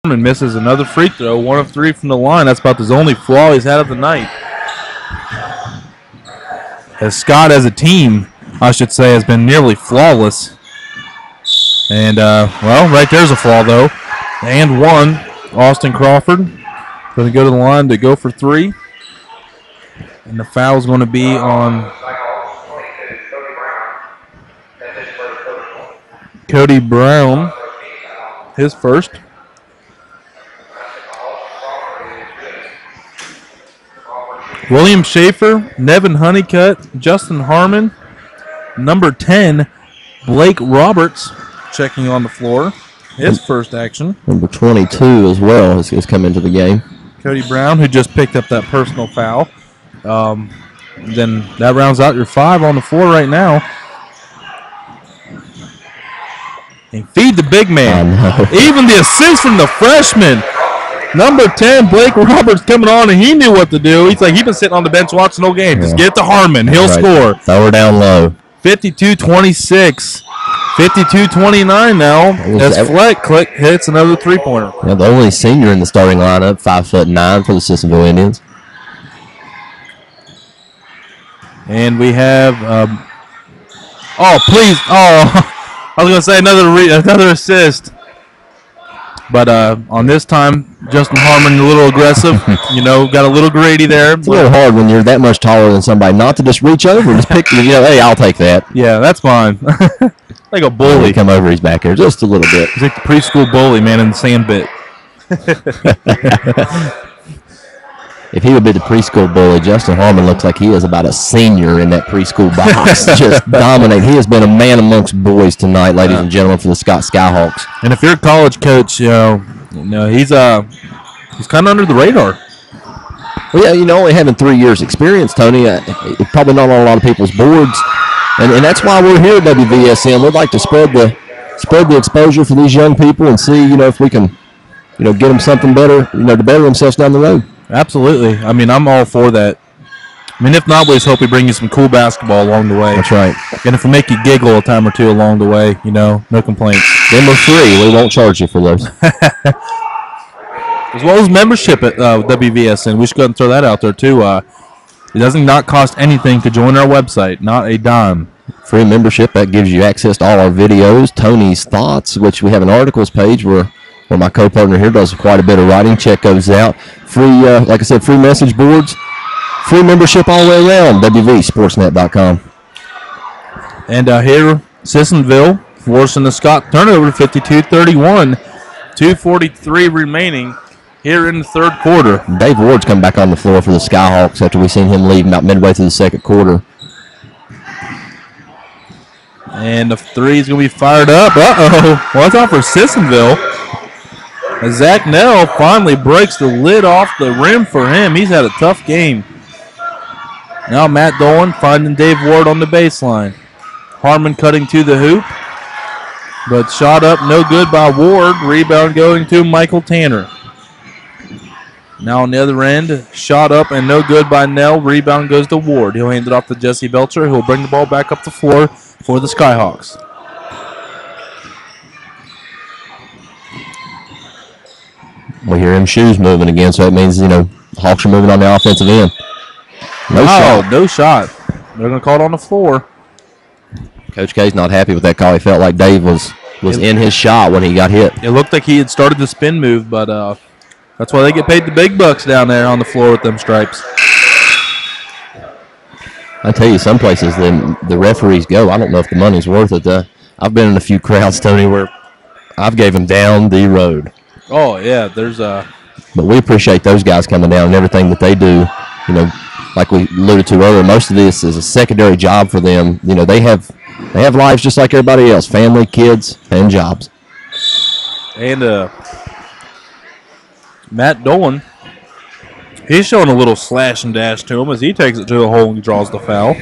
Harmon misses another free throw, 1 of 3 from the line. That's about his only flaw he's had of the night. As Scott as a team, I should say, has been nearly flawless. And, well, right there's a flaw, though. And 1, Austin Crawford going to go to the line to go for 3. And the foul's going to be on Cody Brown, his first. William Schaefer, Nevin Honeycutt, Justin Harmon, number 10, Blake Roberts, checking on the floor. His first action. Number 22 as well has come into the game. Cody Brown, who just picked up that personal foul. Then that rounds out your 5 on the floor right now. And feed the big man. Even the assist from the freshman. Number 10, Blake Roberts coming on, and he knew what to do. He's been sitting on the bench watching the whole game. Just get it to Harmon. He'll score. Throw her down low. 52-26. 52-29 now. As Fleck hits another three-pointer. Yeah, the only senior in the starting lineup, 5'9" for the Sissonville Indians. And we have, I was going to say another assist. But on this time, Justin Harmon a little aggressive, got a little greedy there. It's a little hard when you're that much taller than somebody not to just reach over and just pick, hey, I'll take that. Yeah, that's fine. Like a bully. Come over his back here just a little bit. He's like the preschool bully, man, in the sand bit. If he would be the preschool bully, Justin Harmon looks like he is about a senior in that preschool box. Just dominate. He has been a man amongst boys tonight, ladies and gentlemen, for the Scott Skyhawks. And if you're a college coach, he's kind of under the radar. Well, yeah, only having 3 years experience, Tony, probably not on a lot of people's boards. And that's why we're here at WVSM. We'd like to spread the exposure for these young people and see, if we can, get them something better, to better themselves down the road. Absolutely. I'm all for that. If not, we just hope we bring you some cool basketball along the way. That's right. And if we make you giggle a time or two along the way, no complaints. Then we're free. We won't charge you for those. As well as membership at WVSN. We should go ahead and throw that out there, too. It doesn't not cost anything to join our website. Not a dime. Free membership. That gives you access to all our videos, Tony's Thoughts, which we have an articles page where my co-partner here does quite a bit of writing. Check those out. Free, like I said, free message boards. Free membership all the way around, WVSportsnet.com. And here, Sissonville forcing the Scott turnover, 52-31. 2:43 remaining here in the third quarter. Dave Ward's come back on the floor for the Skyhawks after we seen him leave about midway through the second quarter. And the three is going to be fired up. Watch out for Sissonville. As Zach Nell finally breaks the lid off the rim for him. He's had a tough game. Now Matt Dolan finding Dave Ward on the baseline. Harmon cutting to the hoop. But shot up, no good by Ward. Rebound going to Michael Tanner. Now on the other end, shot up and no good by Nell. Rebound goes to Ward. He'll hand it off to Jesse Belcher, who will bring the ball back up the floor for the Skyhawks. We hear him shoes moving again, so it means, Hawks are moving on the offensive end. No shot. They're going to call it on the floor. Coach K's not happy with that call. He felt like Dave was in his shot when he got hit. It looked like he had started the spin move, but that's why they get paid the big bucks down there on the floor with them stripes. I tell you, some places the referees go, I don't know if the money's worth it. I've been in a few crowds, Tony, where I've gave them down the road. Oh, yeah, But we appreciate those guys coming down and everything that they do. Like we alluded to earlier, most of this is a secondary job for them. They have lives just like everybody else, family, kids, and jobs. And Matt Dolan, he's showing a little slash and dash to him as he takes it to the hole and draws the foul.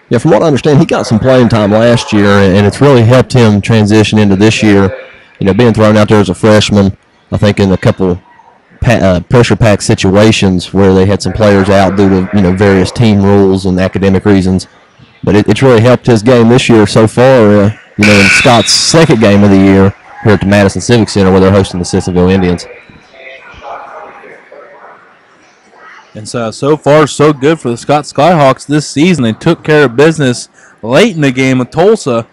Yeah, from what I understand, he got some playing time last year, and it's really helped him transition into this year. Being thrown out there as a freshman, I think in a couple pressure-packed situations where they had some players out due to various team rules and academic reasons. But it's really helped his game this year so far. In Scott's second game of the year, here at the Madison Civic Center where they're hosting the Sissonville Indians. And so far, so good for the Scott Skyhawks this season. They took care of business late in the game with Tulsa,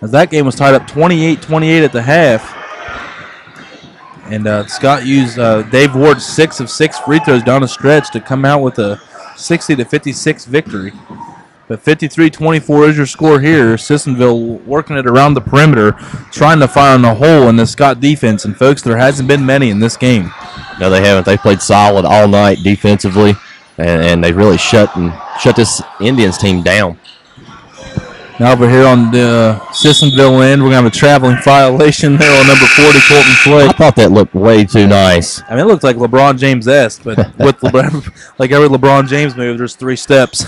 as that game was tied up 28-28 at the half. And Scott used Dave Ward's 6 of 6 free throws down the stretch to come out with a 60-56 victory. But 53-24 is your score here. Sissonville working it around the perimeter, trying to find a hole in the Scott defense. And, folks, there hasn't been many in this game. No, they haven't. They played solid all night defensively, and they really shut this Indians team down. Now over here on the Sissonville end, we're going to have a traveling violation there on number 40, Colton Flake. I thought that looked way too nice. I mean, it looked like LeBron James-esque, but with like every LeBron James move, there's 3 steps.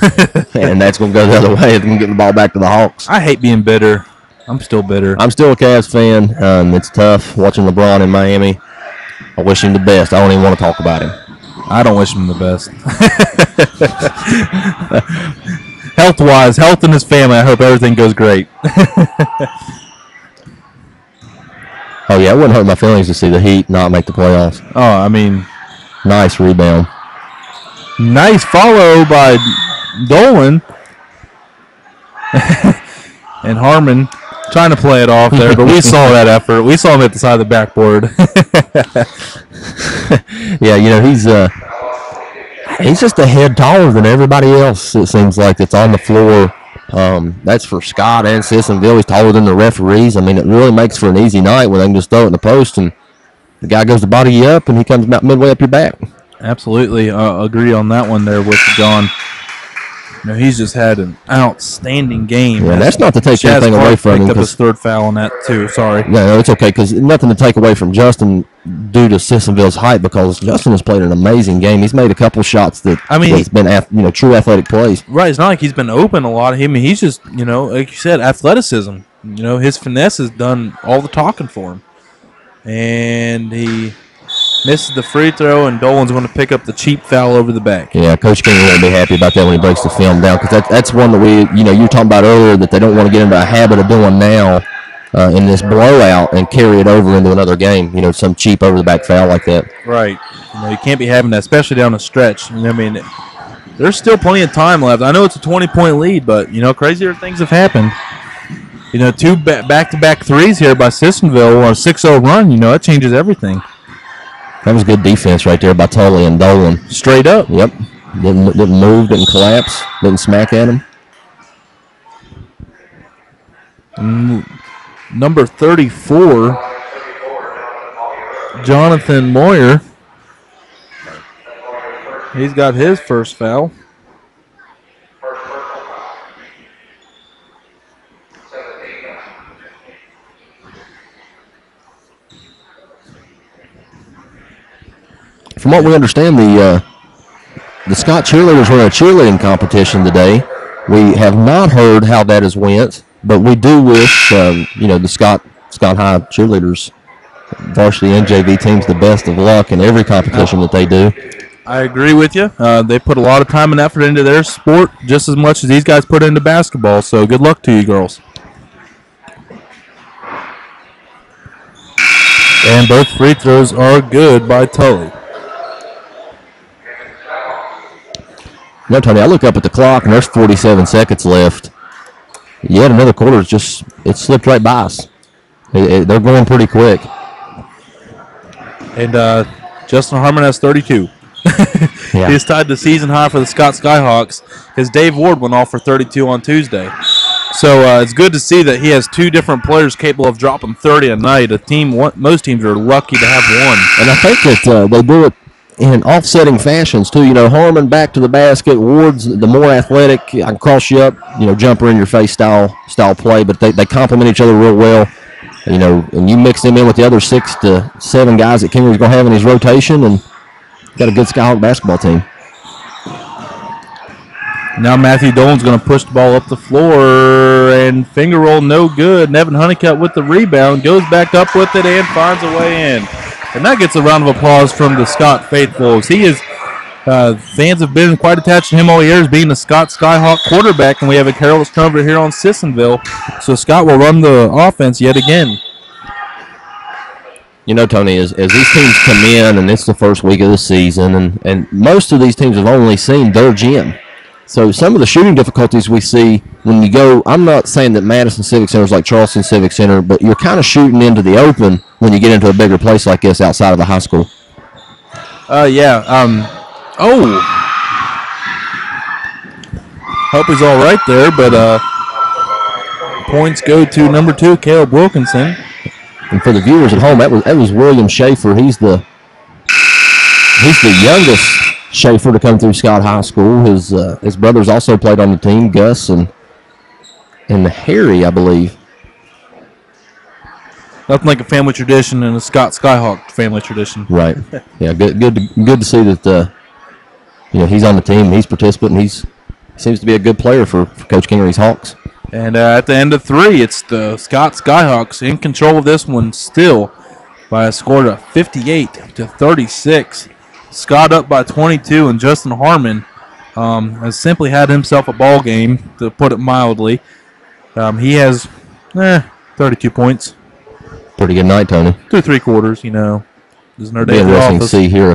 And that's going to go the other way. It's going to get the ball back to the Hawks. I hate being bitter. I'm still bitter. I'm still a Cavs fan. It's tough watching LeBron in Miami. I wish him the best. I don't even want to talk about him. I don't wish him the best. Health-wise, health and his family, I hope everything goes great. Oh, yeah, it wouldn't hurt my feelings to see the Heat not make the playoffs. Oh, I mean. Nice rebound. Nice follow by Dolan. And Harmon trying to play it off there, but we saw that effort. We saw him at the side of the backboard. Yeah, you know, he's just a head taller than everybody else, it seems like, that's on the floor. That's for Scott and Sissonville. He's taller than the referees. I mean, it really makes for an easy night when they can just throw it in the post and the guy goes to body you up and he comes about midway up your back. Absolutely. Agree on that one there with John. You know, he's just had an outstanding game. Yeah, that's not to take anything away from him. Picked up his 3rd foul on that, too. Sorry. Yeah, no, it's okay, because nothing to take away from Justin due to Sissonville's height, because Justin has played an amazing game. He's made a couple shots that it's been true athletic plays. Right. It's not like he's been open a lot. I mean, he's just, you know, like you said, athleticism. You know, his finesse has done all the talking for him. And he misses the free throw, and Dolan's going to pick up the cheap foul over the back. Yeah, Coach King will be happy about that when he breaks the film down, because that's one that you were talking about earlier, that they don't want to get into a habit of doing now in this blowout and carry it over into another game, you know, some cheap over-the-back foul like that. Right. You know, you can't be having that, especially down the stretch. I mean, there's still plenty of time left. I know it's a 20-point lead, but, you know, crazier things have happened. You know, 2 back-to-back threes here by Sissonville on a 6-0 run. You know, that changes everything. That was good defense right there by Tully and Dolan. Straight up. Yep. Didn't move, didn't collapse, didn't smack at him. Number 34, Jonathan Moyer. He's got his first foul. From what we understand, the Scott cheerleaders were in a cheerleading competition today. We have not heard how that has went, but we do wish the Scott High cheerleaders, varsity and JV teams, the best of luck in every competition that they do. I agree with you. They put a lot of time and effort into their sport, just as much as these guys put into basketball. So good luck to you, girls. And both free throws are good by Tully. No, Tony, I look up at the clock, and there's 47 seconds left. Yet another quarter it slipped right by us. They're going pretty quick. And Justin Harmon has 32. Yeah. He's tied the season high for the Scott Skyhawks because Dave Ward went off for 32 on Tuesday. So it's good to see that he has 2 different players capable of dropping 30 a night. Most teams are lucky to have one. And I think that they do it in offsetting fashions, too. You know, Harmon back to the basket. Ward's the more athletic, I can cross you up, jumper in your face style play, but they complement each other real well. You know, and you mix them in with the other 6 to 7 guys that Kingery's going to have in his rotation, and got a good Skyhawk basketball team. Now Matthew Dolan's going to push the ball up the floor, and finger roll no good. Nevin Honeycutt with the rebound, goes back up with it, and finds a way in. And that gets a round of applause from the Scott faithfuls. He is, fans have been quite attached to him all year as being the Scott Skyhawk quarterback, and we have a careless turnover here on Sissonville. So Scott will run the offense yet again. You know, Tony, as these teams come in, and it's the first week of the season, and most of these teams have only seen their gym. So some of the shooting difficulties we see when you go, I'm not saying that Madison Civic Center is like Charleston Civic Center, but you're kind of shooting into the open when you get into a bigger place like this outside of the high school. Yeah. Hope he's all right there, but points go to number 2, Caleb Wilkinson. And for the viewers at home, that was William Schaefer. He's the youngest Schaefer to come through Scott High School. His brothers also played on the team, Gus and Harry, I believe. Nothing like a family tradition and a Scott Skyhawk family tradition. Right. Yeah. Good to see that. He's on the team. He's participating. He seems to be a good player for Coach Kingery's Hawks. And at the end of 3, it's the Scott Skyhawks in control of this one still by a score of 58-36. Scott up by 22, and Justin Harmon has simply had himself a ball game, to put it mildly. He has 32 points. Pretty good night, Tony. 2 3/4, There's no It'll day be at the interesting to office. see here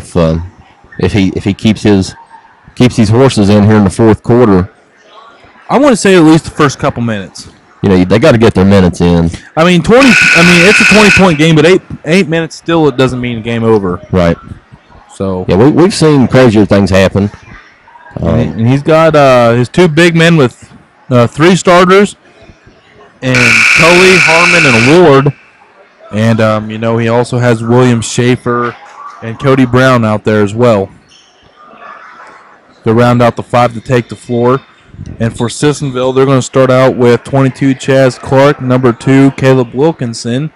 if he keeps these horses in here in the fourth quarter. I want to say at least the first couple minutes. They got to get their minutes in. It's a 20-point game, but 8 minutes still, it doesn't mean game over. Right. So yeah, we've seen crazier things happen. And he's got his 2 big men with 3 starters, and Tully, Harmon, and Ward. And he also has William Schaefer and Cody Brown out there as well to round out the 5 to take the floor. And for Sissonville, they're going to start out with 22, Chaz Clark, number 2, Caleb Wilkinson,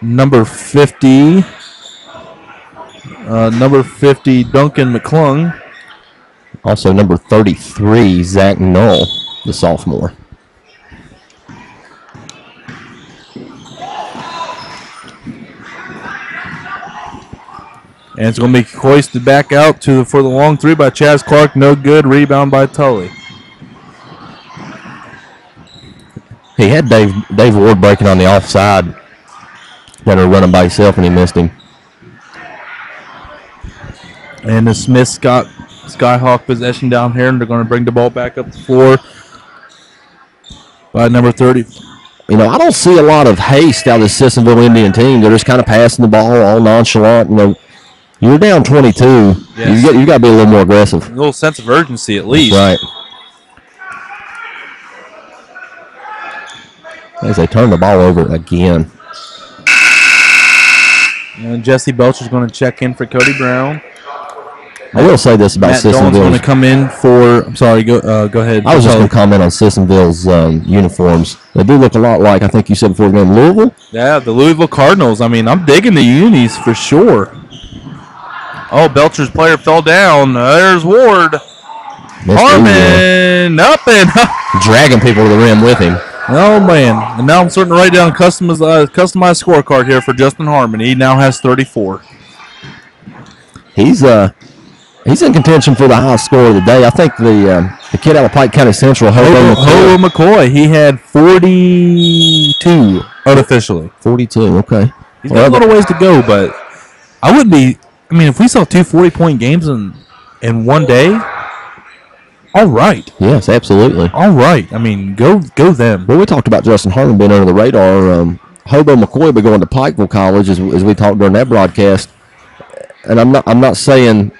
number 50, Duncan McClung. Also number 33, Zach Null, the sophomore. And it's going to be hoisted back out for the long 3 by Chaz Clark. No good. Rebound by Tully. He had Dave Ward breaking on the offside. Then running by himself, and he missed him. And the Smith Skyhawk possession down here, and they're going to bring the ball back up the floor by number 30. I don't see a lot of haste out of the Sissonville Indian team. They're just kind of passing the ball all nonchalant. You're down 22. Yes. You got to be a little more aggressive. A little sense of urgency at least. That's right. As they turn the ball over again. And Jesse Belcher's going to check in for Cody Brown. I will say this about Matt Dolan's Sissonville. going to come in for. I'm sorry. Go ahead. I was just going to comment on Sissonville's uniforms. They do look a lot like, I think you said before the game, Louisville. Yeah, the Louisville Cardinals. I'm digging the unis for sure. Oh, Belcher's player fell down. There's Ward. Harmon up and dragging people to the rim with him. Oh, man. And now I'm starting to write down customized scorecard here for Justin Harmon. He now has 34. He's in contention for the highest score of the day. I think the kid out of Pike County Central, Hobo McCoy, he had 42 unofficially. 42, okay. He's got a little ways to go, but I wouldn't be. If we saw 2 40-point games in one day, all right. Yes, absolutely. All right. Go them. Well, we talked about Justin Harmon being under the radar. Hobo McCoy will be going to Pikeville College, as we talked during that broadcast. And I'm not saying